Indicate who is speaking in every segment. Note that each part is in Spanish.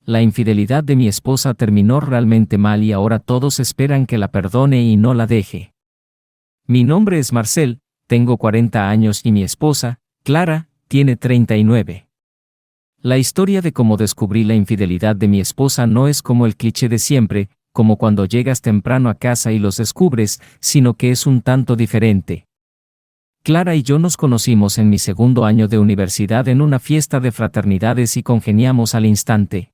Speaker 1: la infidelidad de mi esposa terminó realmente mal y ahora todos esperan que la perdone y no la deje. Mi nombre es Marcel, tengo 40 años y mi esposa, Clara, tiene 39. La historia de cómo descubrí la infidelidad de mi esposa no es como el cliché de siempre, como cuando llegas temprano a casa y los descubres, sino que es un tanto diferente. Clara y yo nos conocimos en mi segundo año de universidad en una fiesta de fraternidades y congeniamos al instante.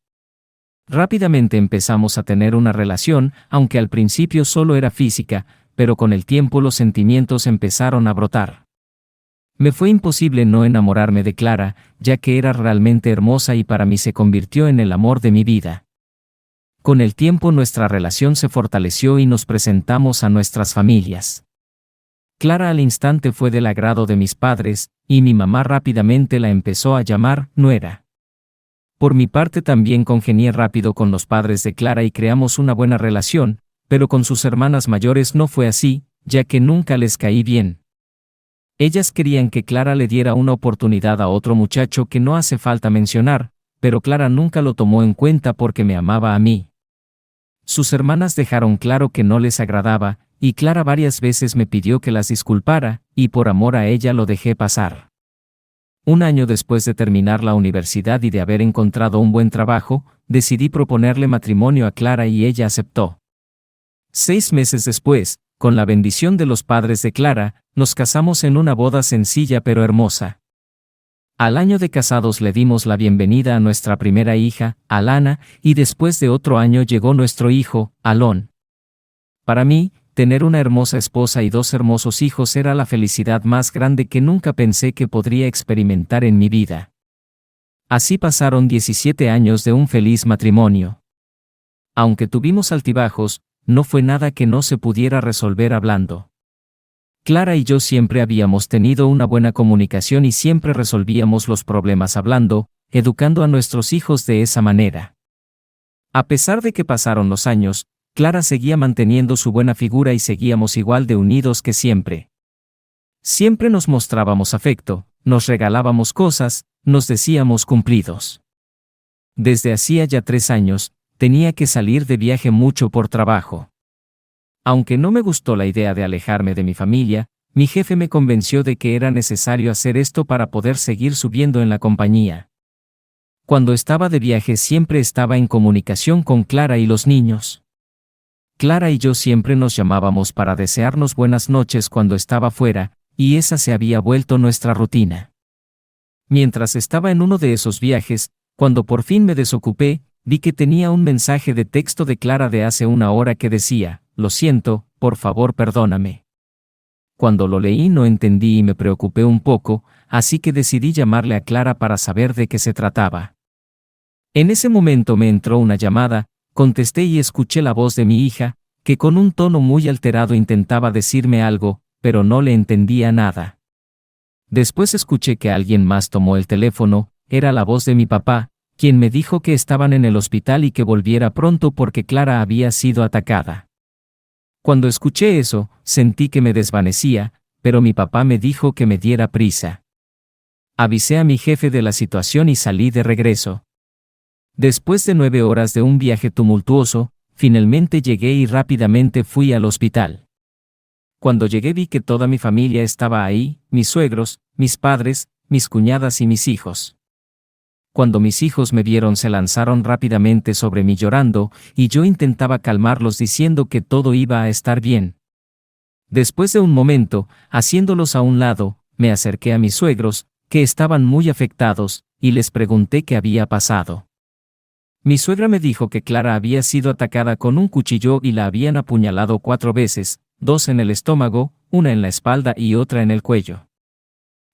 Speaker 1: Rápidamente empezamos a tener una relación, aunque al principio solo era física, pero con el tiempo los sentimientos empezaron a brotar. Me fue imposible no enamorarme de Clara, ya que era realmente hermosa y para mí se convirtió en el amor de mi vida. Con el tiempo nuestra relación se fortaleció y nos presentamos a nuestras familias. Clara al instante fue del agrado de mis padres, y mi mamá rápidamente la empezó a llamar nuera. Por mi parte también congenié rápido con los padres de Clara y creamos una buena relación, pero con sus hermanas mayores no fue así, ya que nunca les caí bien. Ellas querían que Clara le diera una oportunidad a otro muchacho que no hace falta mencionar, pero Clara nunca lo tomó en cuenta porque me amaba a mí. Sus hermanas dejaron claro que no les agradaba, y Clara varias veces me pidió que las disculpara, y por amor a ella lo dejé pasar. Un año después de terminar la universidad y de haber encontrado un buen trabajo, decidí proponerle matrimonio a Clara y ella aceptó. 6 meses después, con la bendición de los padres de Clara, nos casamos en una boda sencilla pero hermosa. Al año de casados le dimos la bienvenida a nuestra primera hija, Alana, y después de otro año llegó nuestro hijo, Alon. Para mí, tener una hermosa esposa y 2 hermosos hijos era la felicidad más grande que nunca pensé que podría experimentar en mi vida. Así pasaron 17 años de un feliz matrimonio. Aunque tuvimos altibajos, no fue nada que no se pudiera resolver hablando. Clara y yo siempre habíamos tenido una buena comunicación y siempre resolvíamos los problemas hablando, educando a nuestros hijos de esa manera. A pesar de que pasaron los años, Clara seguía manteniendo su buena figura y seguíamos igual de unidos que siempre. Siempre nos mostrábamos afecto, nos regalábamos cosas, nos decíamos cumplidos. Desde hacía ya 3 años, tenía que salir de viaje mucho por trabajo. Aunque no me gustó la idea de alejarme de mi familia, mi jefe me convenció de que era necesario hacer esto para poder seguir subiendo en la compañía. Cuando estaba de viaje siempre estaba en comunicación con Clara y los niños. Clara y yo siempre nos llamábamos para desearnos buenas noches cuando estaba fuera, y esa se había vuelto nuestra rutina. Mientras estaba en uno de esos viajes, cuando por fin me desocupé, vi que tenía un mensaje de texto de Clara de hace 1 hora que decía: «Lo siento, por favor perdóname». Cuando lo leí no entendí y me preocupé un poco, así que decidí llamarle a Clara para saber de qué se trataba. En ese momento me entró una llamada, contesté y escuché la voz de mi hija, que con un tono muy alterado intentaba decirme algo, pero no le entendía nada. Después escuché que alguien más tomó el teléfono, era la voz de mi papá, quien me dijo que estaban en el hospital y que volviera pronto porque Clara había sido atacada. Cuando escuché eso, sentí que me desvanecía, pero mi papá me dijo que me diera prisa. Avisé a mi jefe de la situación y salí de regreso. Después de 9 horas de un viaje tumultuoso, finalmente llegué y rápidamente fui al hospital. Cuando llegué vi que toda mi familia estaba ahí, mis suegros, mis padres, mis cuñadas y mis hijos. Cuando mis hijos me vieron se lanzaron rápidamente sobre mí llorando, y yo intentaba calmarlos diciendo que todo iba a estar bien. Después de un momento, haciéndolos a un lado, me acerqué a mis suegros, que estaban muy afectados, y les pregunté qué había pasado. Mi suegra me dijo que Clara había sido atacada con un cuchillo y la habían apuñalado 4 veces, 2 en el estómago, 1 en la espalda y otra en el cuello.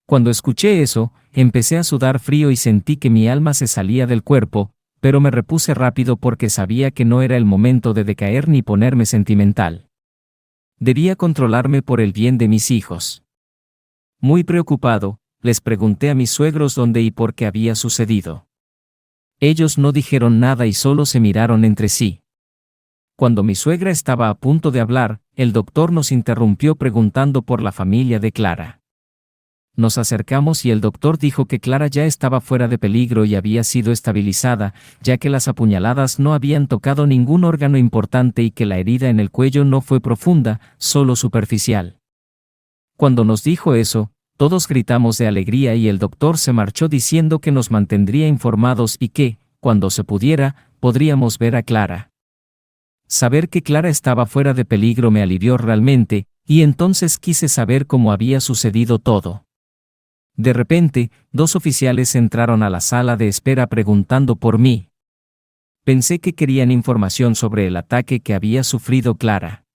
Speaker 1: Cuando escuché eso, empecé a sudar frío y sentí que mi alma se salía del cuerpo, pero me repuse rápido porque sabía que no era el momento de decaer ni ponerme sentimental. Debía controlarme por el bien de mis hijos. Muy preocupado, les pregunté a mis suegros dónde y por qué había sucedido. Ellos no dijeron nada y solo se miraron entre sí. Cuando mi suegra estaba a punto de hablar, el doctor nos interrumpió preguntando por la familia de Clara. nos acercamos y el doctor dijo que Clara ya estaba fuera de peligro y había sido estabilizada, ya que las apuñaladas no habían tocado ningún órgano importante y que la herida en el cuello no fue profunda, solo superficial. Cuando nos dijo eso, todos gritamos de alegría y el doctor se marchó diciendo que nos mantendría informados y que, cuando se pudiera, podríamos ver a Clara. Saber que Clara estaba fuera de peligro me alivió realmente, y entonces quise saber cómo había sucedido todo. De repente, 2 oficiales entraron a la sala de espera preguntando por mí. Pensé que querían información sobre el ataque que había sufrido Clara.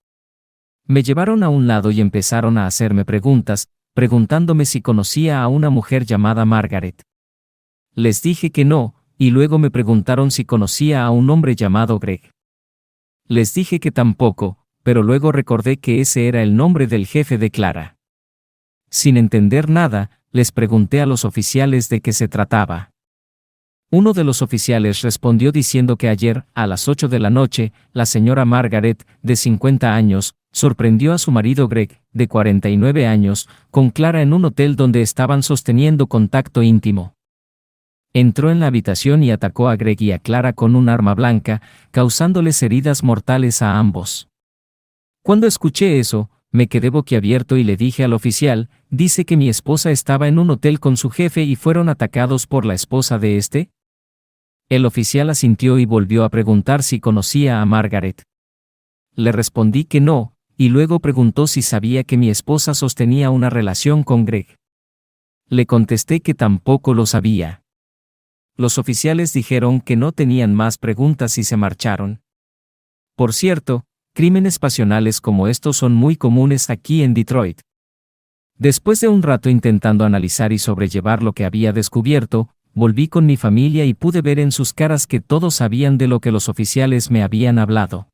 Speaker 1: Me llevaron a un lado y empezaron a hacerme preguntas, preguntándome si conocía a una mujer llamada Margaret. Les dije que no, y luego me preguntaron si conocía a un hombre llamado Greg. Les dije que tampoco, pero luego recordé que ese era el nombre del jefe de Clara. Sin entender nada, les pregunté a los oficiales de qué se trataba. Uno de los oficiales respondió diciendo que ayer, a las 8 de la noche, la señora Margaret, de 50 años, sorprendió a su marido Greg, de 49 años, con Clara en un hotel donde estaban sosteniendo contacto íntimo. Entró en la habitación y atacó a Greg y a Clara con un arma blanca, causándoles heridas mortales a ambos. Cuando escuché eso, me quedé boquiabierto y le dije al oficial, dice que mi esposa estaba en un hotel con su jefe y fueron atacados por la esposa de este. El oficial asintió y volvió a preguntar si conocía a Margaret. Le respondí que no, y luego preguntó si sabía que mi esposa sostenía una relación con Greg. Le contesté que tampoco lo sabía. Los oficiales dijeron que no tenían más preguntas y se marcharon. Por cierto, crímenes pasionales como estos son muy comunes aquí en Detroit. Después de un rato intentando analizar y sobrellevar lo que había descubierto, volví con mi familia y pude ver en sus caras que todos sabían de lo que los oficiales me habían hablado.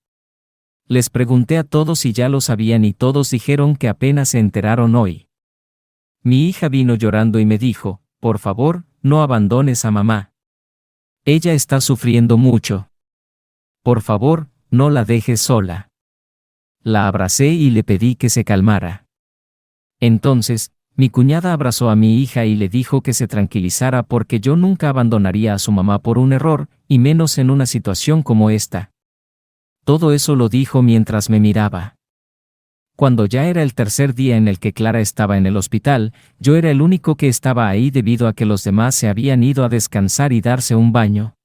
Speaker 1: Les pregunté a todos si ya lo sabían y todos dijeron que apenas se enteraron hoy. Mi hija vino llorando y me dijo, por favor, no abandones a mamá. Ella está sufriendo mucho. Por favor, no la dejes sola. La abracé y le pedí que se calmara. Entonces, mi cuñada abrazó a mi hija y le dijo que se tranquilizara porque yo nunca abandonaría a su mamá por un error, y menos en una situación como esta. Todo eso lo dijo mientras me miraba. Cuando ya era el 3er día en el que Clara estaba en el hospital, yo era el único que estaba ahí debido a que los demás se habían ido a descansar y darse un baño.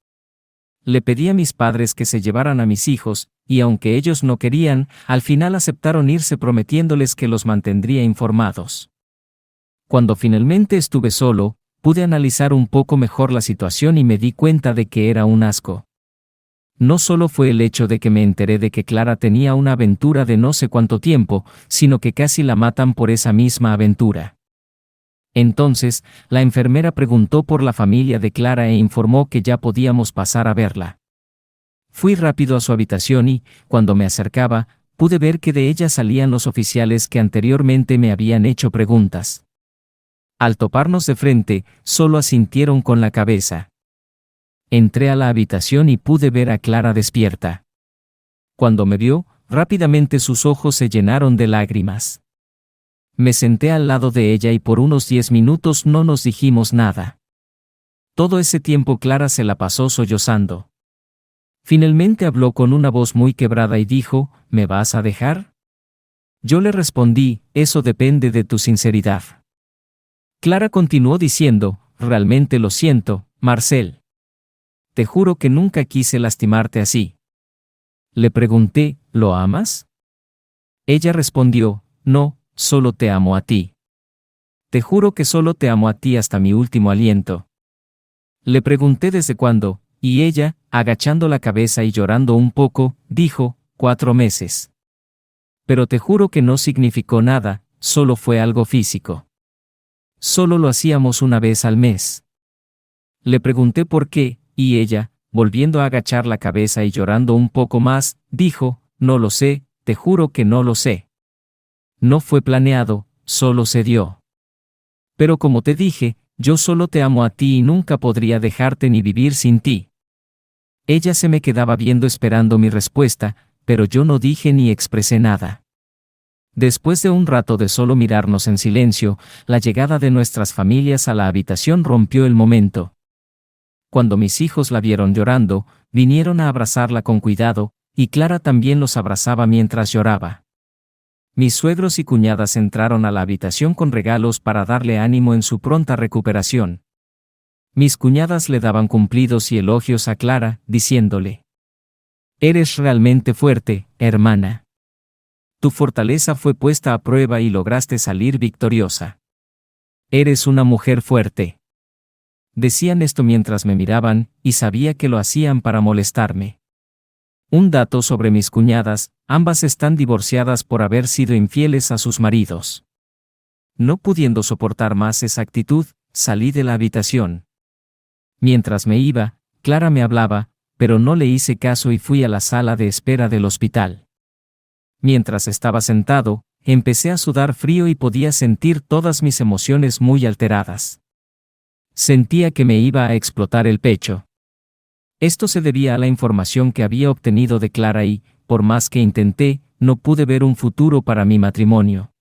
Speaker 1: Le pedí a mis padres que se llevaran a mis hijos, y aunque ellos no querían, al final aceptaron irse prometiéndoles que los mantendría informados. Cuando finalmente estuve solo, pude analizar un poco mejor la situación y me di cuenta de que era un asco. No solo fue el hecho de que me enteré de que Clara tenía una aventura de no sé cuánto tiempo, sino que casi la matan por esa misma aventura. Entonces, la enfermera preguntó por la familia de Clara e informó que ya podíamos pasar a verla. Fui rápido a su habitación y, cuando me acercaba, pude ver que de ella salían los oficiales que anteriormente me habían hecho preguntas. Al toparnos de frente, solo asintieron con la cabeza. Entré a la habitación y pude ver a Clara despierta. Cuando me vio, rápidamente sus ojos se llenaron de lágrimas. Me senté al lado de ella y por unos 10 minutos no nos dijimos nada. Todo ese tiempo Clara se la pasó sollozando. Finalmente habló con una voz muy quebrada y dijo, ¿me vas a dejar? Yo le respondí, eso depende de tu sinceridad. Clara continuó diciendo, realmente lo siento, Marcel. Te juro que nunca quise lastimarte así. Le pregunté, ¿lo amas? Ella respondió, no, solo te amo a ti. Te juro que solo te amo a ti hasta mi último aliento. Le pregunté desde cuándo, y ella, agachando la cabeza y llorando un poco, dijo, 4 meses. Pero te juro que no significó nada, solo fue algo físico. Solo lo hacíamos una vez al mes. Le pregunté por qué, y ella, volviendo a agachar la cabeza y llorando un poco más, dijo, no lo sé, te juro que no lo sé. No fue planeado, solo se dio. Pero como te dije, yo solo te amo a ti y nunca podría dejarte ni vivir sin ti. Ella se me quedaba viendo esperando mi respuesta, pero yo no dije ni expresé nada. Después de un rato de solo mirarnos en silencio, la llegada de nuestras familias a la habitación rompió el momento. Cuando mis hijos la vieron llorando, vinieron a abrazarla con cuidado, y Clara también los abrazaba mientras lloraba. Mis suegros y cuñadas entraron a la habitación con regalos para darle ánimo en su pronta recuperación. Mis cuñadas le daban cumplidos y elogios a Clara, diciéndole: «Eres realmente fuerte, hermana. Tu fortaleza fue puesta a prueba y lograste salir victoriosa. Eres una mujer fuerte». Decían esto mientras me miraban, y sabía que lo hacían para molestarme. Un dato sobre mis cuñadas: ambas están divorciadas por haber sido infieles a sus maridos. No pudiendo soportar más esa actitud, salí de la habitación. Mientras me iba, Clara me hablaba, pero no le hice caso y fui a la sala de espera del hospital. Mientras estaba sentado, empecé a sudar frío y podía sentir todas mis emociones muy alteradas. Sentía que me iba a explotar el pecho. Esto se debía a la información que había obtenido de Clara y, por más que intenté, no pude ver un futuro para mi matrimonio.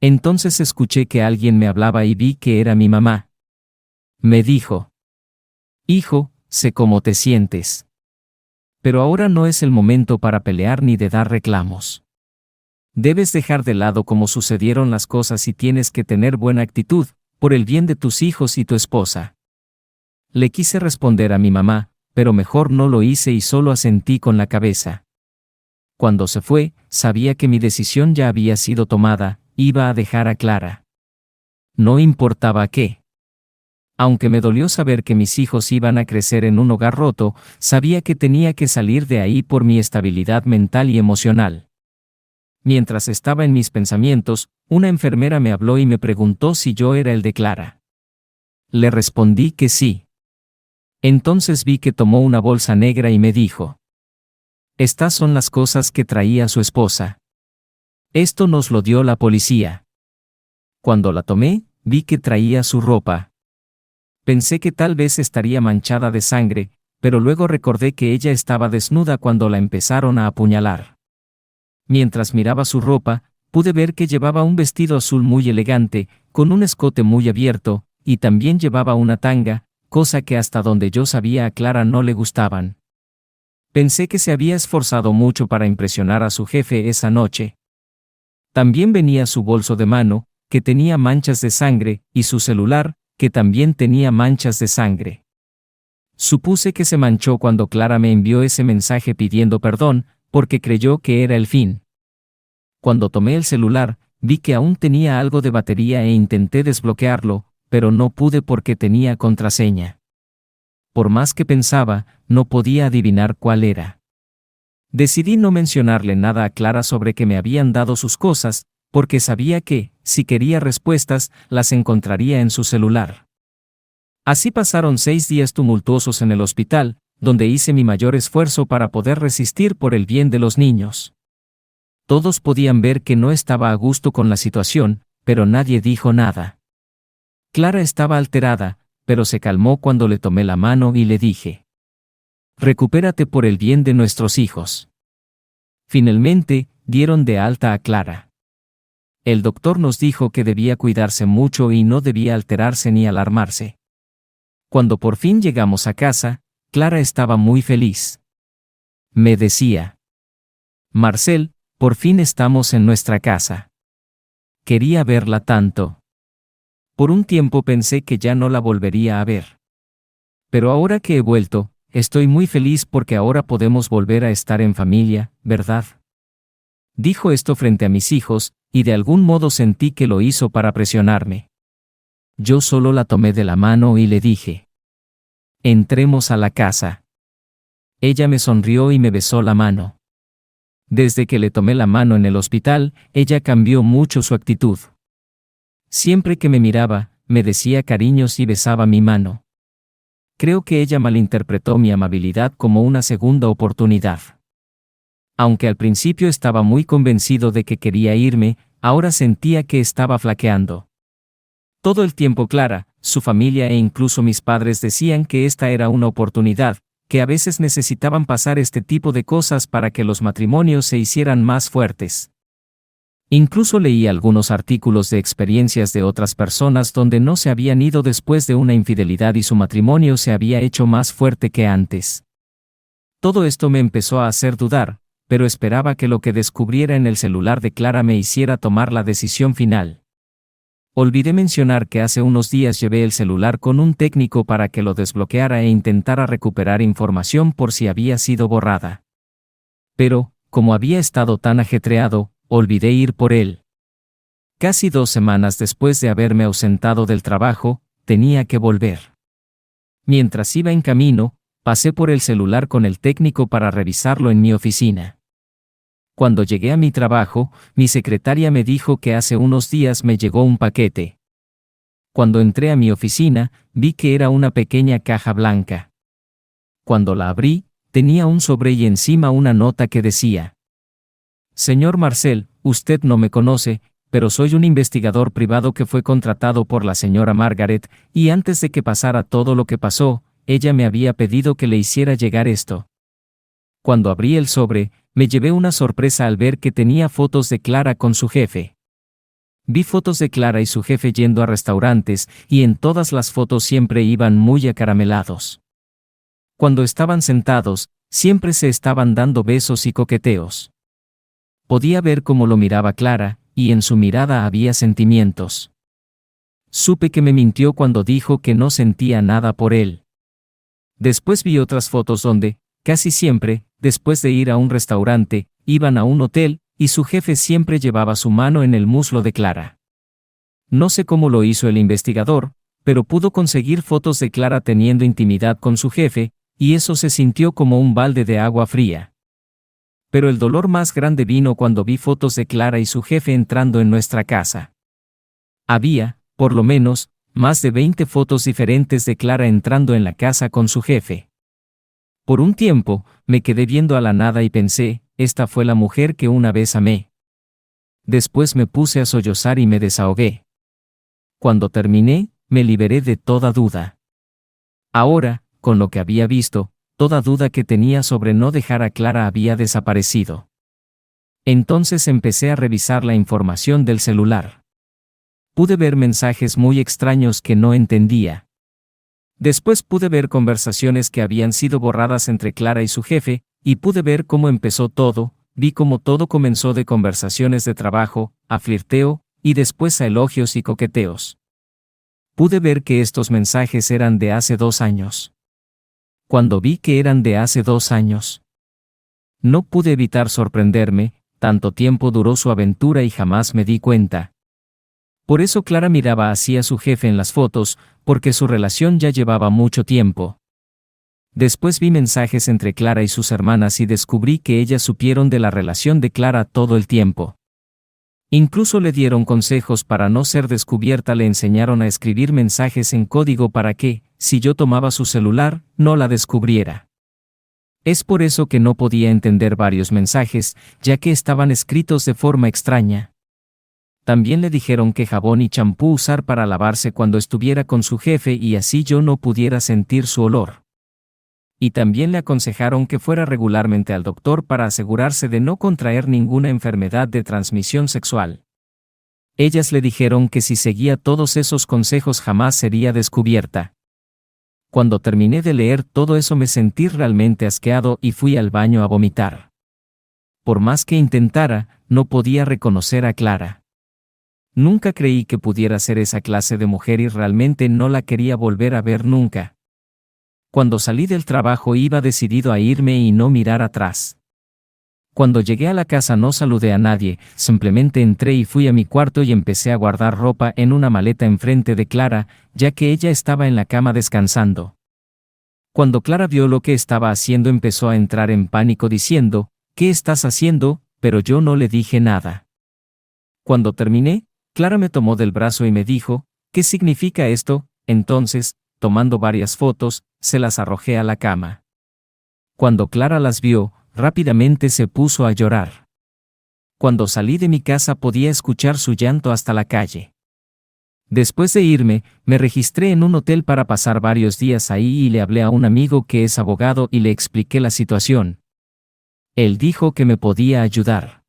Speaker 1: Entonces escuché que alguien me hablaba y vi que era mi mamá. Me dijo: «Hijo, sé cómo te sientes. Pero ahora no es el momento para pelear ni de dar reclamos. Debes dejar de lado cómo sucedieron las cosas y tienes que tener buena actitud, por el bien de tus hijos y tu esposa». Le quise responder a mi mamá, pero mejor no lo hice y solo asentí con la cabeza. Cuando se fue, sabía que mi decisión ya había sido tomada: iba a dejar a Clara. No importaba qué. Aunque me dolió saber que mis hijos iban a crecer en un hogar roto, sabía que tenía que salir de ahí por mi estabilidad mental y emocional. Mientras estaba en mis pensamientos, una enfermera me habló y me preguntó si yo era el de Clara. Le respondí que sí. Entonces vi que tomó una bolsa negra y me dijo: «Estas son las cosas que traía su esposa. Esto nos lo dio la policía». Cuando la tomé, vi que traía su ropa. Pensé que tal vez estaría manchada de sangre, pero luego recordé que ella estaba desnuda cuando la empezaron a apuñalar. Mientras miraba su ropa, pude ver que llevaba un vestido azul muy elegante, con un escote muy abierto, y también llevaba una tanga, cosa que hasta donde yo sabía a Clara no le gustaban. Pensé que se había esforzado mucho para impresionar a su jefe esa noche. También venía su bolso de mano, que tenía manchas de sangre, y su celular, que también tenía manchas de sangre. Supuse que se manchó cuando Clara me envió ese mensaje pidiendo perdón, porque creyó que era el fin. Cuando tomé el celular, vi que aún tenía algo de batería e intenté desbloquearlo, pero no pude porque tenía contraseña. Por más que pensaba, no podía adivinar cuál era. Decidí no mencionarle nada a Clara sobre que me habían dado sus cosas, porque sabía que, si quería respuestas, las encontraría en su celular. Así pasaron 6 días tumultuosos en el hospital, donde hice mi mayor esfuerzo para poder resistir por el bien de los niños. Todos podían ver que no estaba a gusto con la situación, pero nadie dijo nada. Clara estaba alterada, pero se calmó cuando le tomé la mano y le dije: «Recupérate por el bien de nuestros hijos». Finalmente, dieron de alta a Clara. El doctor nos dijo que debía cuidarse mucho y no debía alterarse ni alarmarse. Cuando por fin llegamos a casa, Clara estaba muy feliz. Me decía: «Marcel, por fin estamos en nuestra casa. Quería verla tanto». Por un tiempo pensé que ya no la volvería a ver. Pero ahora que he vuelto, estoy muy feliz porque ahora podemos volver a estar en familia, ¿verdad? Dijo esto frente a mis hijos, y de algún modo sentí que lo hizo para presionarme. Yo solo la tomé de la mano y le dije: «Entremos a la casa». Ella me sonrió y me besó la mano. Desde que le tomé la mano en el hospital, ella cambió mucho su actitud. Siempre que me miraba, me decía cariños y besaba mi mano. Creo que ella malinterpretó mi amabilidad como una segunda oportunidad. Aunque al principio estaba muy convencido de que quería irme, ahora sentía que estaba flaqueando. Todo el tiempo Clara, su familia e incluso mis padres decían que esta era una oportunidad, que a veces necesitaban pasar este tipo de cosas para que los matrimonios se hicieran más fuertes. Incluso leí algunos artículos de experiencias de otras personas donde no se habían ido después de una infidelidad y su matrimonio se había hecho más fuerte que antes. Todo esto me empezó a hacer dudar, pero esperaba que lo que descubriera en el celular de Clara me hiciera tomar la decisión final. Olvidé mencionar que hace unos días llevé el celular con un técnico para que lo desbloqueara e intentara recuperar información por si había sido borrada. Pero, como había estado tan ajetreado, olvidé ir por él. Casi 2 semanas después de haberme ausentado del trabajo, tenía que volver. Mientras iba en camino, pasé por el celular con el técnico para revisarlo en mi oficina. Cuando llegué a mi trabajo, mi secretaria me dijo que hace unos días me llegó un paquete. Cuando entré a mi oficina, vi que era una pequeña caja blanca. Cuando la abrí, tenía un sobre y encima una nota que decía: Señor Marcel, usted no me conoce, pero soy un investigador privado que fue contratado por la señora Margaret, y antes de que pasara todo lo que pasó, ella me había pedido que le hiciera llegar esto. Cuando abrí el sobre, me llevé una sorpresa al ver que tenía fotos de Clara con su jefe. Vi fotos de Clara y su jefe yendo a restaurantes, y en todas las fotos siempre iban muy acaramelados. Cuando estaban sentados, siempre se estaban dando besos y coqueteos. Podía ver cómo lo miraba Clara, y en su mirada había sentimientos. Supe que me mintió cuando dijo que no sentía nada por él. Después vi otras fotos donde, casi siempre, después de ir a un restaurante, iban a un hotel, y su jefe siempre llevaba su mano en el muslo de Clara. No sé cómo lo hizo el investigador, pero pudo conseguir fotos de Clara teniendo intimidad con su jefe, y eso se sintió como un balde de agua fría. Pero el dolor más grande vino cuando vi fotos de Clara y su jefe entrando en nuestra casa. Había, por lo menos, más de 20 fotos diferentes de Clara entrando en la casa con su jefe. Por un tiempo, me quedé viendo a la nada y pensé, esta fue la mujer que una vez amé. Después me puse a sollozar y me desahogué. Cuando terminé, me liberé de toda duda. Ahora, con lo que había visto, toda duda que tenía sobre no dejar a Clara había desaparecido. Entonces empecé a revisar la información del celular. Pude ver mensajes muy extraños que no entendía. Después pude ver conversaciones que habían sido borradas entre Clara y su jefe, y pude ver cómo empezó todo, vi cómo todo comenzó de conversaciones de trabajo, a flirteo, y después a elogios y coqueteos. Pude ver que estos mensajes eran de hace 2 años. Cuando vi que eran de hace 2 años, no pude evitar sorprenderme, tanto tiempo duró su aventura y jamás me di cuenta. Por eso Clara miraba así a su jefe en las fotos, porque su relación ya llevaba mucho tiempo. Después vi mensajes entre Clara y sus hermanas y descubrí que ellas supieron de la relación de Clara todo el tiempo. Incluso le dieron consejos para no ser descubierta, le enseñaron a escribir mensajes en código para que, si yo tomaba su celular, no la descubriera. Es por eso que no podía entender varios mensajes, ya que estaban escritos de forma extraña. También le dijeron qué jabón y champú usar para lavarse cuando estuviera con su jefe y así yo no pudiera sentir su olor. Y también le aconsejaron que fuera regularmente al doctor para asegurarse de no contraer ninguna enfermedad de transmisión sexual. Ellas le dijeron que si seguía todos esos consejos jamás sería descubierta. Cuando terminé de leer todo eso me sentí realmente asqueado y fui al baño a vomitar. Por más que intentara, no podía reconocer a Clara. Nunca creí que pudiera ser esa clase de mujer y realmente no la quería volver a ver nunca. Cuando salí del trabajo iba decidido a irme y no mirar atrás. Cuando llegué a la casa no saludé a nadie, simplemente entré y fui a mi cuarto y empecé a guardar ropa en una maleta enfrente de Clara, ya que ella estaba en la cama descansando. Cuando Clara vio lo que estaba haciendo empezó a entrar en pánico diciendo, ¿qué estás haciendo? Pero yo no le dije nada. Cuando terminé, Clara me tomó del brazo y me dijo, ¿qué significa esto? Entonces, tomando varias fotos, se las arrojé a la cama. Cuando Clara las vio, rápidamente se puso a llorar. Cuando salí de mi casa podía escuchar su llanto hasta la calle. Después de irme, me registré en un hotel para pasar varios días ahí y le hablé a un amigo que es abogado y le expliqué la situación. Él dijo que me podía ayudar.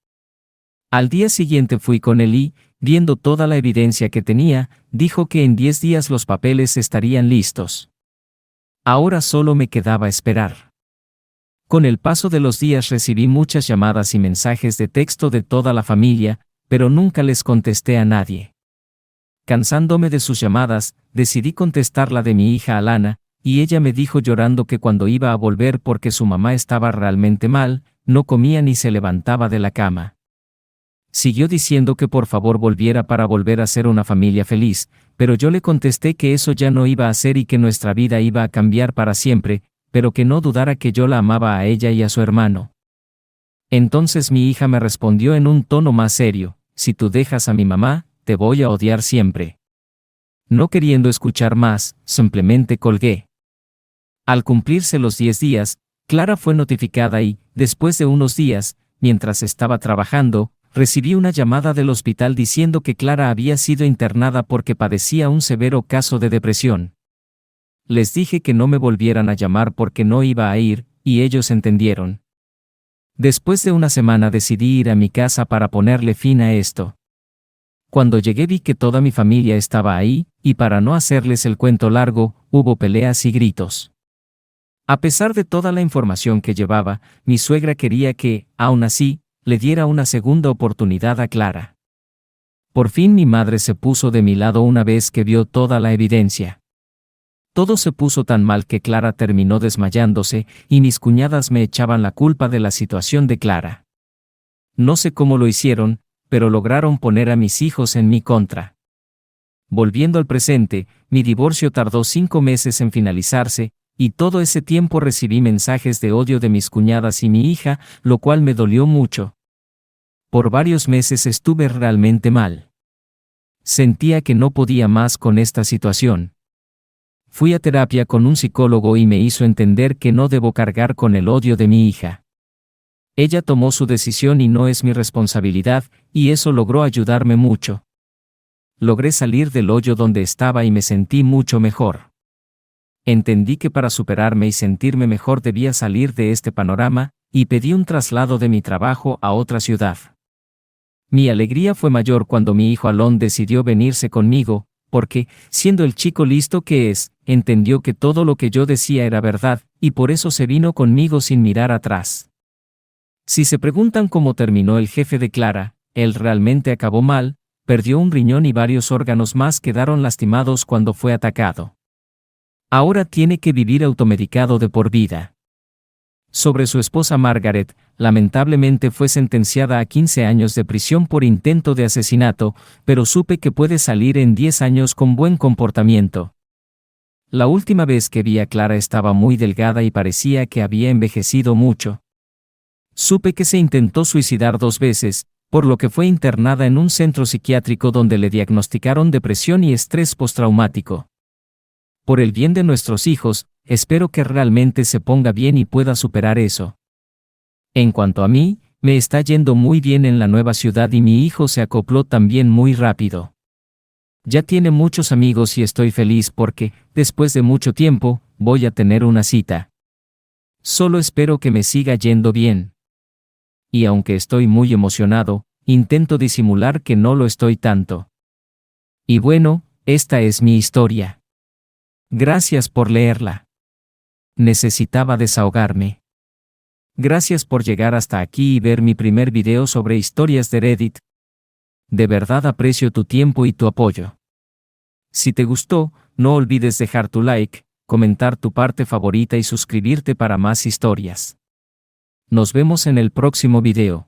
Speaker 1: Al día siguiente fui con él y, viendo toda la evidencia que tenía, dijo que en 10 días los papeles estarían listos. Ahora solo me quedaba esperar. Con el paso de los días recibí muchas llamadas y mensajes de texto de toda la familia, pero nunca les contesté a nadie. Cansándome de sus llamadas, decidí contestar la de mi hija Alana, y ella me dijo llorando que cuando iba a volver porque su mamá estaba realmente mal, no comía ni se levantaba de la cama. Siguió diciendo que por favor volviera para volver a ser una familia feliz, pero yo le contesté que eso ya no iba a ser y que nuestra vida iba a cambiar para siempre, pero que no dudara que yo la amaba a ella y a su hermano. Entonces mi hija me respondió en un tono más serio: si tú dejas a mi mamá, te voy a odiar siempre. No queriendo escuchar más, simplemente colgué. Al cumplirse los 10 días, Clara fue notificada y, después de unos días, mientras estaba trabajando, recibí una llamada del hospital diciendo que Clara había sido internada porque padecía un severo caso de depresión. Les dije que no me volvieran a llamar porque no iba a ir, y ellos entendieron. Después de una semana decidí ir a mi casa para ponerle fin a esto. Cuando llegué vi que toda mi familia estaba ahí, y para no hacerles el cuento largo, hubo peleas y gritos. A pesar de toda la información que llevaba, mi suegra quería que, aún así, le diera una segunda oportunidad a Clara. Por fin mi madre se puso de mi lado una vez que vio toda la evidencia. Todo se puso tan mal que Clara terminó desmayándose, y mis cuñadas me echaban la culpa de la situación de Clara. No sé cómo lo hicieron, pero lograron poner a mis hijos en mi contra. Volviendo al presente, mi divorcio tardó 5 meses en finalizarse, y todo ese tiempo recibí mensajes de odio de mis cuñadas y mi hija, lo cual me dolió mucho. Por varios meses estuve realmente mal. Sentía que no podía más con esta situación. Fui a terapia con un psicólogo y me hizo entender que no debo cargar con el odio de mi hija. Ella tomó su decisión y no es mi responsabilidad, y eso logró ayudarme mucho. Logré salir del hoyo donde estaba y me sentí mucho mejor. Entendí que para superarme y sentirme mejor debía salir de este panorama, y pedí un traslado de mi trabajo a otra ciudad. Mi alegría fue mayor cuando mi hijo Alon decidió venirse conmigo, porque, siendo el chico listo que es, entendió que todo lo que yo decía era verdad, y por eso se vino conmigo sin mirar atrás. Si se preguntan cómo terminó el jefe de Clara, él realmente acabó mal, perdió un riñón y varios órganos más quedaron lastimados cuando fue atacado. Ahora tiene que vivir automedicado de por vida. Sobre su esposa Margaret, lamentablemente fue sentenciada a 15 años de prisión por intento de asesinato, pero supe que puede salir en 10 años con buen comportamiento. La última vez que vi a Clara estaba muy delgada y parecía que había envejecido mucho. Supe que se intentó suicidar 2 veces, por lo que fue internada en un centro psiquiátrico donde le diagnosticaron depresión y estrés postraumático. Por el bien de nuestros hijos, espero que realmente se ponga bien y pueda superar eso. En cuanto a mí, me está yendo muy bien en la nueva ciudad y mi hijo se acopló también muy rápido. Ya tiene muchos amigos y estoy feliz porque, después de mucho tiempo, voy a tener una cita. Solo espero que me siga yendo bien. Y aunque estoy muy emocionado, intento disimular que no lo estoy tanto. Y bueno, esta es mi historia. Gracias por leerla. Necesitaba desahogarme. Gracias por llegar hasta aquí y ver mi primer video sobre historias de Reddit. De verdad aprecio tu tiempo y tu apoyo. Si te gustó, no olvides dejar tu like, comentar tu parte favorita y suscribirte para más historias. Nos vemos en el próximo video.